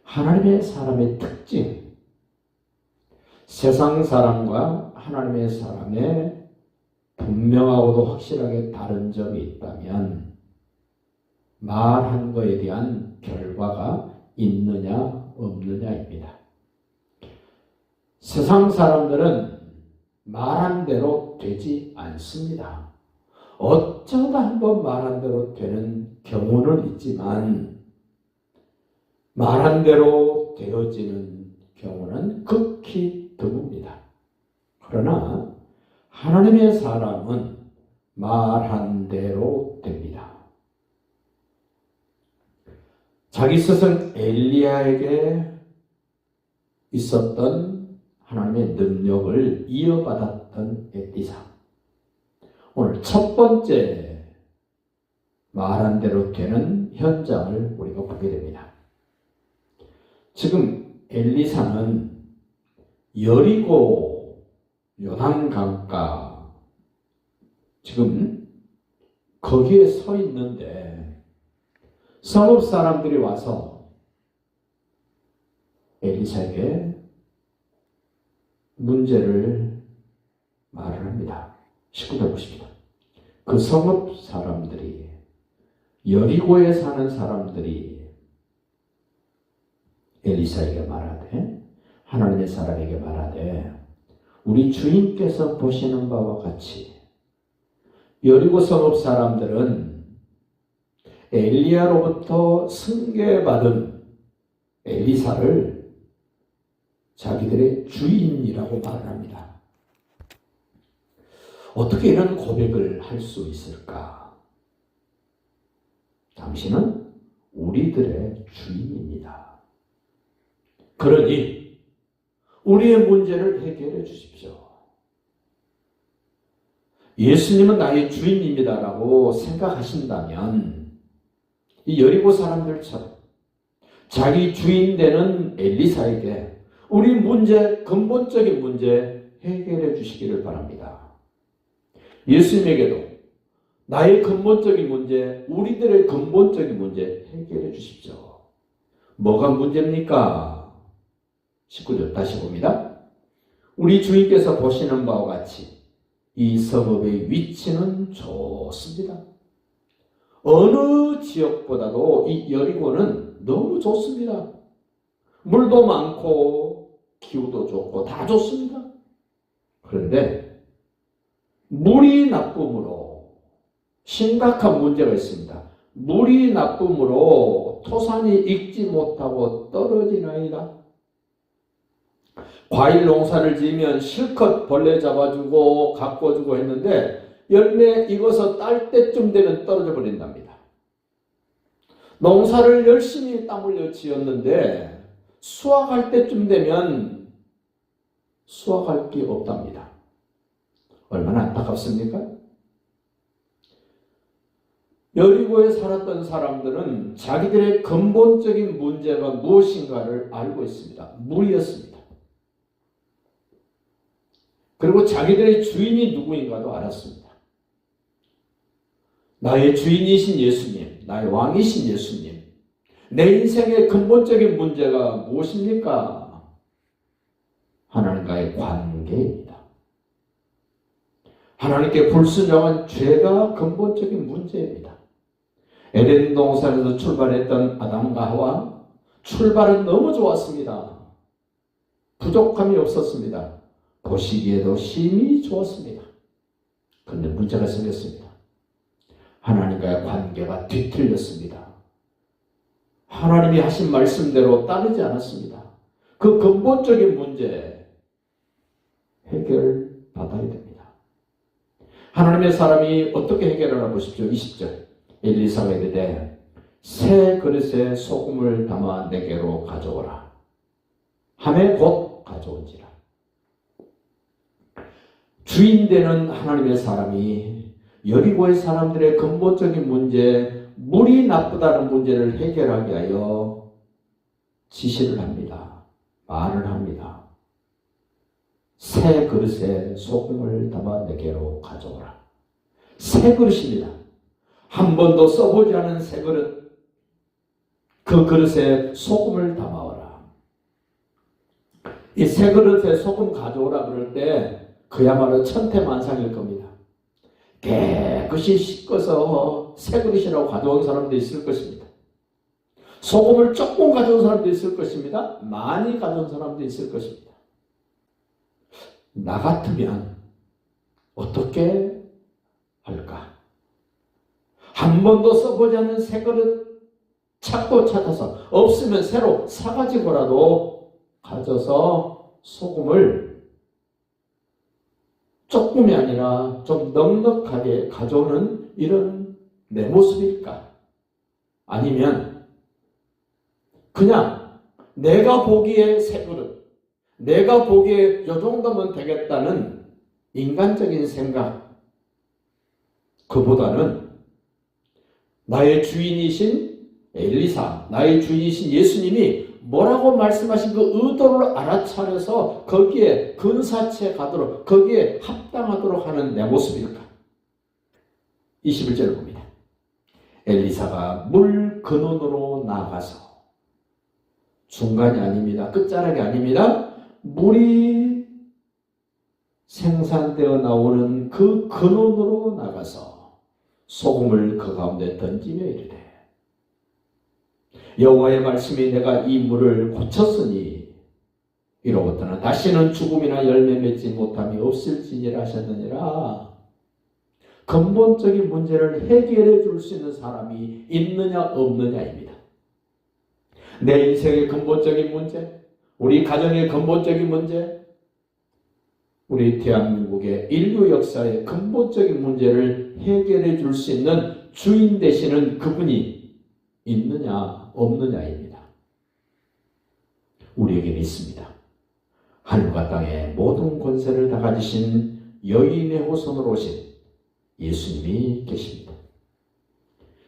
하나님의 사람의 특징, 세상 사람과 하나님의 사람의 분명하고도 확실하게 다른 점이 있다면 말한 것에 대한 결과가 있느냐 없느냐입니다. 세상 사람들은 말한 대로 되지 않습니다. 어쩌다 한번 말한 대로 되는 경우는 있지만 말한 대로 되어지는 경우는 극히 드뭅니다. 그러나 하나님의 사람은 말한 대로 됩니다. 자기 스승 엘리야에게 있었던 하나님의 능력을 이어받았던 엘리사. 오늘 첫 번째 말한 대로 되는 현장을 우리가 보게 됩니다. 지금 엘리사는 여리고 요단강가 지금 거기에 서 있는데 성읍 사람들이 와서 엘리사에게 문제를 말을 합니다. 19절 보십니다. 그 성읍 사람들이 여리고에 사는 사람들이 엘리사에게 말하되 하나님의 사람에게 말하되 우리 주인께서 보시는 바와 같이 여리고 성읍 사람들은 엘리야로부터 승계받은 엘리사를 자기들의 주인이라고 말을 합니다. 어떻게 이런 고백을 할 수 있을까? 당신은 우리들의 주인입니다. 그러니 우리의 문제를 해결해 주십시오. 예수님은 나의 주인입니다라고 생각하신다면 이 여리고 사람들처럼 자기 주인 되는 엘리사에게 우리 문제, 근본적인 문제 해결해 주시기를 바랍니다. 예수님에게도 나의 근본적인 문제, 우리들의 근본적인 문제 해결해 주십시오. 뭐가 문제입니까? 19절 다시 봅니다. 우리 주인께서 보시는 바와 같이 이 성읍의 위치는 좋습니다. 어느 지역보다도 이 여리고는 너무 좋습니다. 물도 많고 기후도 좋고 다 좋습니다. 그런데 물이 나쁨으로 심각한 문제가 있습니다. 물이 나쁨으로 토산이 익지 못하고 떨어지나이다. 과일 농사를 지으면 실컷 벌레 잡아주고 가꿔주고 했는데 열매 익어서 딸 때쯤 되면 떨어져 버린답니다. 농사를 열심히 땀 흘려 지었는데 수확할 때쯤 되면 수확할 게 없답니다. 얼마나 안타깝습니까? 여리고에 살았던 사람들은 자기들의 근본적인 문제가 무엇인가를 알고 있습니다. 물이었습니다. 그리고 자기들의 주인이 누구인가도 알았습니다. 나의 주인이신 예수님, 나의 왕이신 예수님, 내 인생의 근본적인 문제가 무엇입니까? 하나님과의 관계입니다. 하나님께 불순종한 죄가 근본적인 문제입니다. 에덴 동산에서 출발했던 아담과 하와 출발은 너무 좋았습니다. 부족함이 없었습니다. 보시기에도 심히 좋았습니다. 그런데 문제가 생겼습니다. 하나님과의 관계가 뒤틀렸습니다. 하나님이 하신 말씀대로 따르지 않았습니다. 그 근본적인 문제 해결받아야 됩니다. 하나님의 사람이 어떻게 해결하나 보십시오. 20절 엘리사가 이르되 새 그릇에 소금을 담아 내게로 가져오라 하매 곧 가져온지라. 주인 되는 하나님의 사람이 여리고의 사람들의 근본적인 문제, 물이 나쁘다는 문제를 해결하기 위하여 지시를 합니다. 말을 합니다. 새 그릇에 소금을 담아 내게로 가져오라. 새 그릇입니다. 한 번도 써보지 않은 새 그릇. 그 그릇에 소금을 담아오라. 이 새 그릇에 소금 가져오라 그럴 때 그야말로 천태만상일 겁니다. 깨끗이 씻어서 새 그릇이라고 가져온 사람도 있을 것입니다. 소금을 조금 가져온 사람도 있을 것입니다. 많이 가져온 사람도 있을 것입니다. 나 같으면 어떻게 할까? 한 번도 써보지 않은 새 그릇 찾고 찾아서 없으면 새로 사가지고라도 가져서 소금을 조금이 아니라 좀 넉넉하게 가져오는 이런 내 모습일까? 아니면 그냥 내가 보기에 새 그릇, 내가 보기에 이 정도면 되겠다는 인간적인 생각, 그보다는 나의 주인이신 엘리사, 나의 주인이신 예수님이 뭐라고 말씀하신 그 의도를 알아차려서 거기에 근사치에 가도록, 거기에 합당하도록 하는 내 모습일까? 21절을 봅니다. 엘리사가 물 근원으로 나아가서, 중간이 아닙니다. 끝자락이 아닙니다. 물이 생산되어 나오는 그 근원으로 나가서 소금을 그 가운데 던지며 이르되, 여호와의 말씀이 내가 이 물을 고쳤으니 이로부터는 다시는 죽음이나 열매 맺지 못함이 없을지니라 하셨느니라. 근본적인 문제를 해결해 줄 수 있는 사람이 있느냐 없느냐입니다. 내 인생의 근본적인 문제, 우리 가정의 근본적인 문제, 우리 대한민국의 인류 역사의 근본적인 문제를 해결해 줄 수 있는 주인 되시는 그분이 있느냐 없느냐입니다. 우리에게는 있습니다. 하늘과 땅의 모든 권세를 다 가지신 여인의 후손으로 오신 예수님이 계십니다.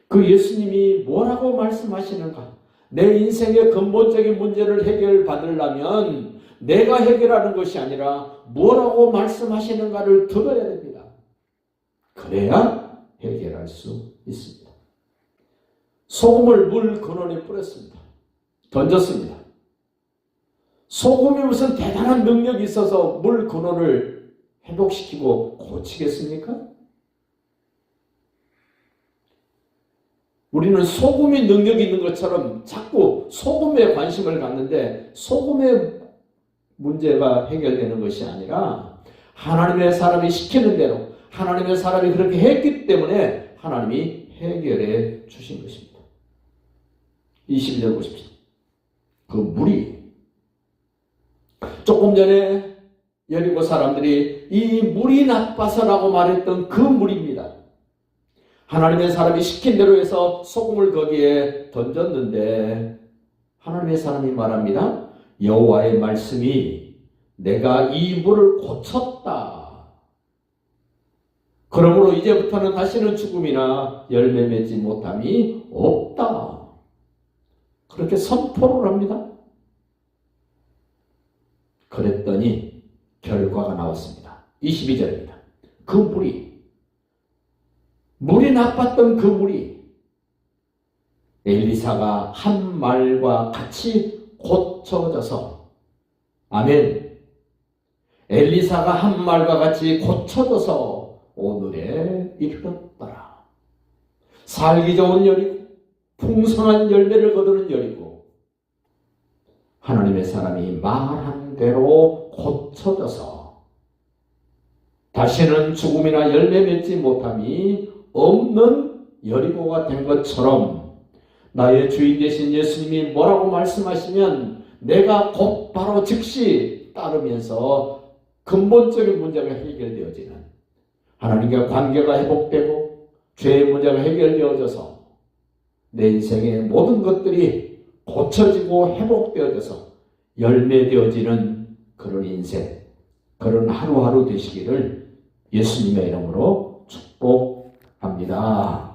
그 예수님이 뭐라고 말씀하시는가? 내 인생의 근본적인 문제를 해결받으려면 내가 해결하는 것이 아니라 뭐라고 말씀하시는가를 들어야 됩니다. 그래야 해결할 수 있습니다. 소금을 물 근원에 뿌렸습니다. 던졌습니다. 소금이 무슨 대단한 능력이 있어서 물 근원을 회복시키고 고치겠습니까? 우리는 소금이 능력이 있는 것처럼 자꾸 소금에 관심을 갖는데, 소금의 문제가 해결되는 것이 아니라 하나님의 사람이 시키는 대로, 하나님의 사람이 그렇게 했기 때문에 하나님이 해결해 주신 것입니다. 22절 보십시오. 그 물이, 조금 전에 여리고 사람들이 이 물이 나빠서라고 말했던 그 물입니다. 하나님의 사람이 시킨 대로 해서 소금을 거기에 던졌는데 하나님의 사람이 말합니다. 여호와의 말씀이 내가 이 물을 고쳤다. 그러므로 이제부터는 다시는 죽음이나 열매 맺지 못함이 없다. 그렇게 선포를 합니다. 그랬더니 결과가 나왔습니다. 22절입니다. 그 물이 나빴던 그 물이 엘리사가 한 말과 같이 고쳐져서, 아멘, 엘리사가 한 말과 같이 고쳐져서 오늘에 이르렀더라. 살기 좋은 여리고 풍성한 열매를 거두는 여리고, 하나님의 사람이 말한 대로 고쳐져서 다시는 죽음이나 열매 맺지 못함이 없는 여리고가 된 것처럼, 나의 주인 되신 예수님이 뭐라고 말씀하시면 내가 곧바로 즉시 따르면서 근본적인 문제가 해결되어지는, 하나님과 관계가 회복되고 죄의 문제가 해결되어져서 내 인생의 모든 것들이 고쳐지고 회복되어져서 열매되어지는 그런 인생, 그런 하루하루 되시기를 예수님의 이름으로 축복합니다.